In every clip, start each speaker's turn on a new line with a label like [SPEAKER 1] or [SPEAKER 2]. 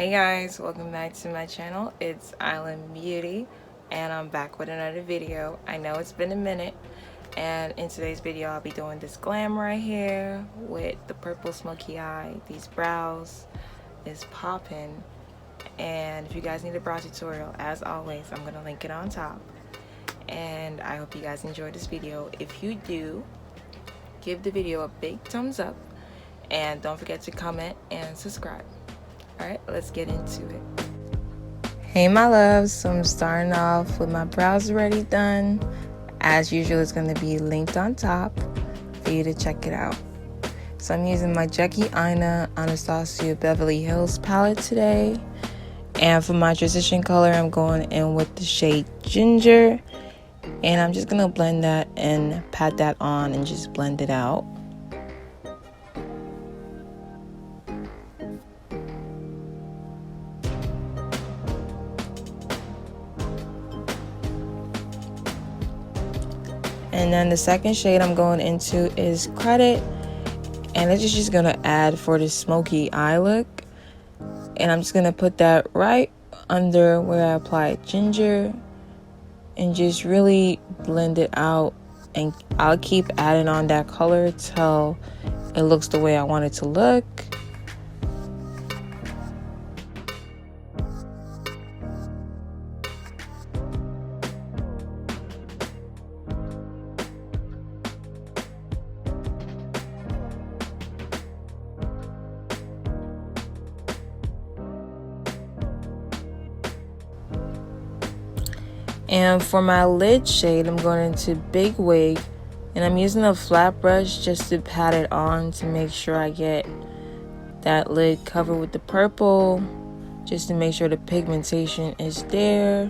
[SPEAKER 1] Hey guys, welcome back to my channel. It's Island Beauty and I'm back with another video. I know it's been a minute, and in today's video I'll be doing this glam right here with the purple smoky eye. These brows is popping, and if you guys need a brow tutorial, as always, I'm gonna link it on top. And I hope you guys enjoyed this video. If you do, give the video a big thumbs up and don't forget to comment and subscribe. Alright, let's get into it. Hey my loves, so I'm starting off with my brows already done. As usual, it's going to be linked on top for you to check it out. So I'm using my Jackie Aina Anastasia Beverly Hills palette today. And for my transition color, I'm going in with the shade Ginger. And I'm just going to blend that and pat that on and just blend it out. And then the second shade I'm going into is Credit, and this is just going to add for the smoky eye look. And I'm just going to put that right under where I applied Ginger and just really blend it out, and I'll keep adding on that color till it looks the way I want it to look. And for my lid shade, I'm going into Big Wig, and I'm using a flat brush just to pat it on to make sure I get that lid covered with the purple, just to make sure the pigmentation is there.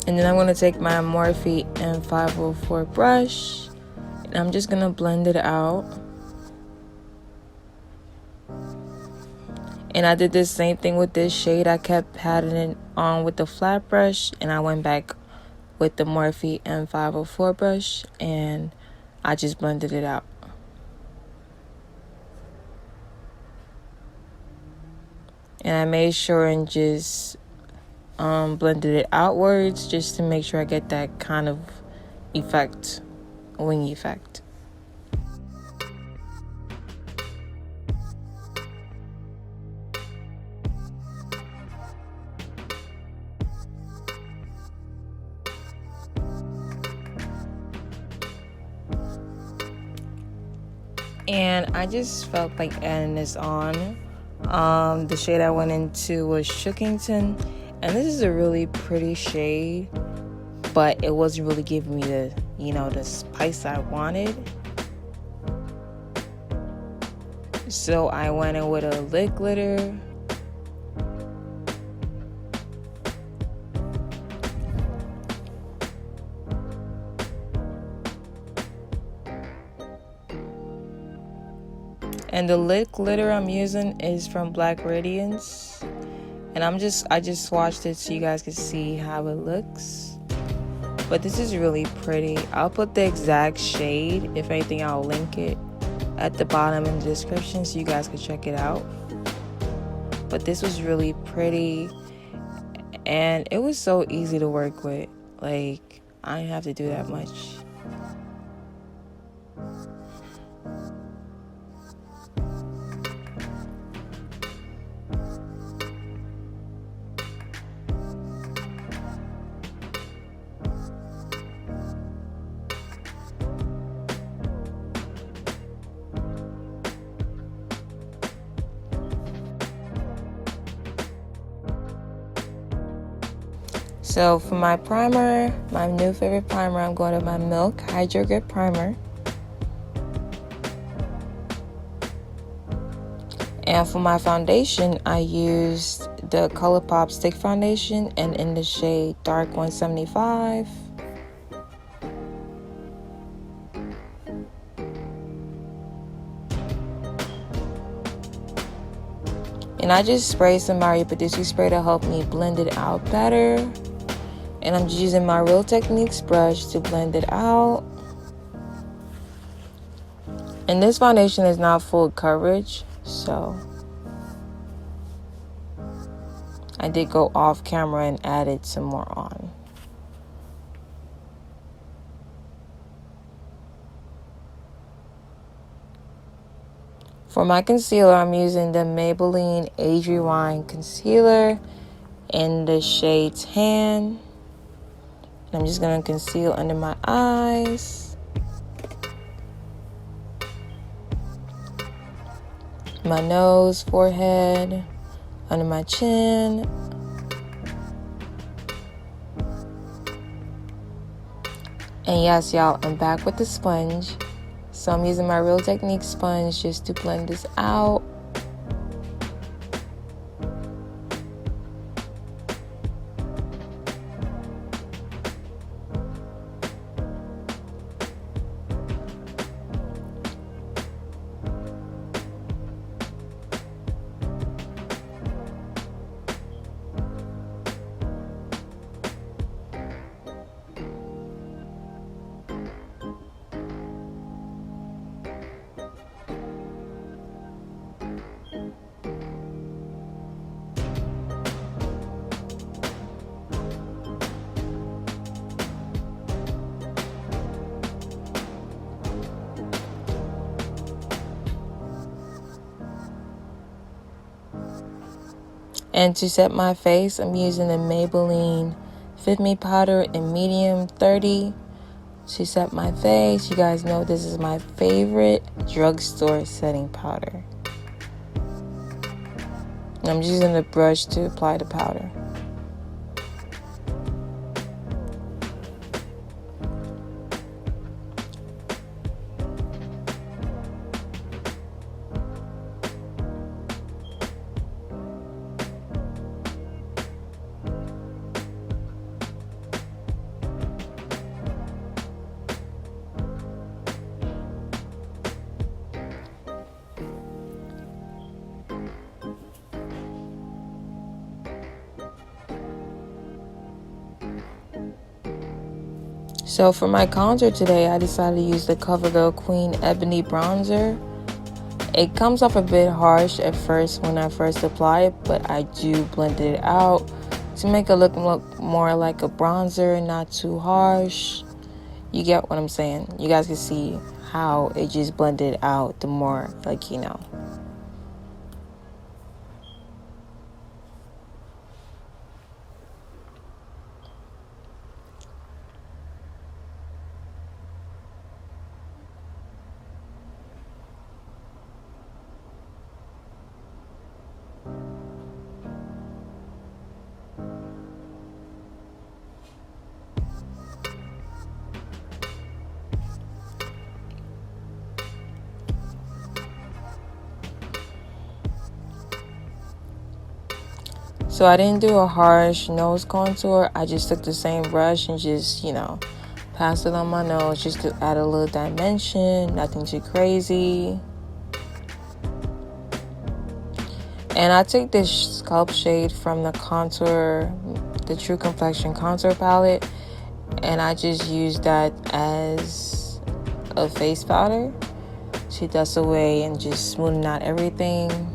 [SPEAKER 1] And then I'm going to take my Morphe M504 brush, and I'm just going to blend it out. And I did the same thing with this shade. I kept patting it on with the flat brush, and I went back with the Morphe M504 brush, and I just blended it out. And I made sure and just blended it outwards just to make sure I get that kind of effect, wing effect. And I just felt like adding this on. The shade I went into was Shookington, and this is a really pretty shade, but it wasn't really giving me the, the spice I wanted. So I went in with a lip glitter. And the lip glitter I'm using is from Black Radiance. And I just swatched it so you guys can see how it looks. But this is really pretty. I'll put the exact shade. If anything, I'll link it at the bottom in the description so you guys can check it out. But this was really pretty, and it was so easy to work with. Like, I didn't have to do that much. So for my primer, my new favorite primer, I'm going to my Milk Hydro Grip Primer. And for my foundation, I used the ColourPop Stick Foundation, and in the shade Dark 175. And I just sprayed some Mario Badescu spray to help me blend it out better. And I'm just using my Real Techniques brush to blend it out. And this foundation is not full coverage, so I did go off camera and added some more on. For my concealer, I'm using the Maybelline Age Rewind Concealer in the shade Tan. I'm just going to conceal under my eyes, my nose, forehead, under my chin. And yes, y'all, I'm back with the sponge. So I'm using my Real Techniques sponge just to blend this out. And to set my face, I'm using the Maybelline Fit Me powder in medium 30 to set my face. You guys know this is my favorite drugstore setting powder. And I'm just using the brush to apply the powder. So for my contour today, I decided to use the CoverGirl Queen Ebony Bronzer. It comes off a bit harsh at first when I first apply it, but I do blend it out to make it look more like a bronzer and not too harsh. You get what I'm saying? You guys can see how it just blended out the more, like, you know. So I didn't do a harsh nose contour. I just took the same brush and just, you know, passed it on my nose just to add a little dimension, nothing too crazy. And I took this Sculpt shade from the True Complexion contour palette, and I just used that as a face powder to dust away and just smoothen out everything.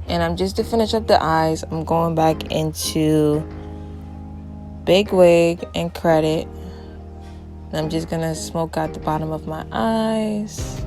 [SPEAKER 1] And I'm just to finish up the eyes, I'm going back into Big Wig and Credit. And I'm just gonna smoke out the bottom of my eyes.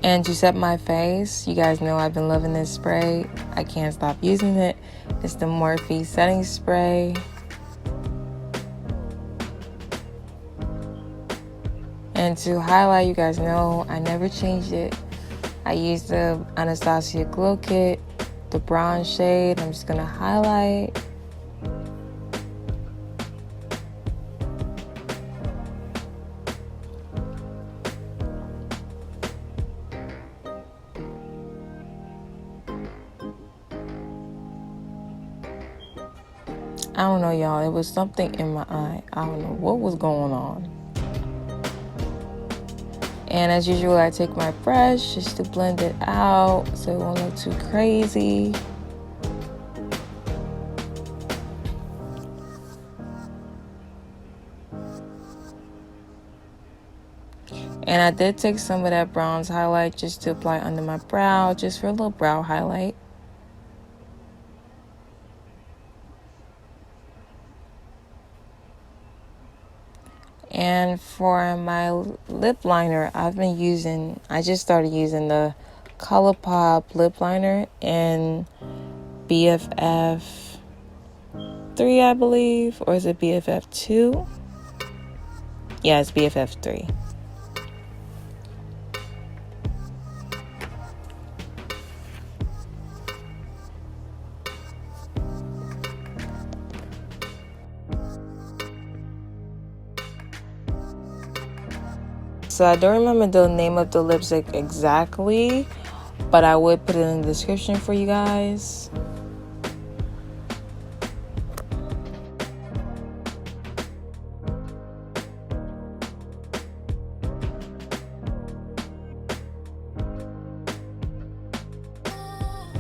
[SPEAKER 1] And to set my face, you guys know I've been loving this spray. I can't stop using it. It's the Morphe setting spray. And to highlight, you guys know I never changed it. I used the Anastasia Glow Kit, the bronze shade. I'm just gonna highlight. I don't know, y'all. It was something in my eye. I don't know what was going on. And as usual, I take my brush just to blend it out so it won't look too crazy. And I did take some of that bronze highlight just to apply under my brow, just for a little brow highlight. And for my lip liner, I just started using the ColourPop lip liner in BFF 3, I believe, or is it BFF 2? Yeah, it's BFF 3. So I don't remember the name of the lipstick exactly, but I would put it in the description for you guys.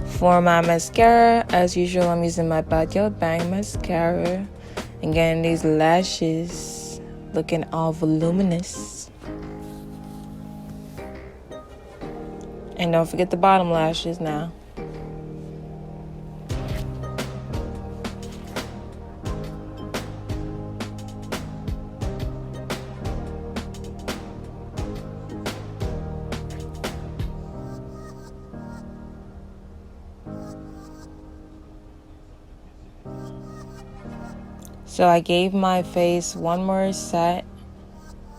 [SPEAKER 1] For my mascara, as usual, I'm using my Bad Bang mascara and getting these lashes looking all voluminous. And don't forget the bottom lashes now. So I gave my face one more set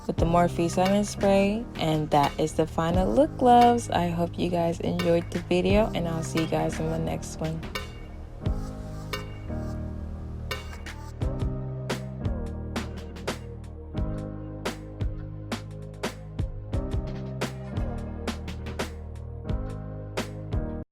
[SPEAKER 1] with the Morphe setting spray, and that is the final look, loves. I hope you guys enjoyed the video, and I'll see you guys in the next one.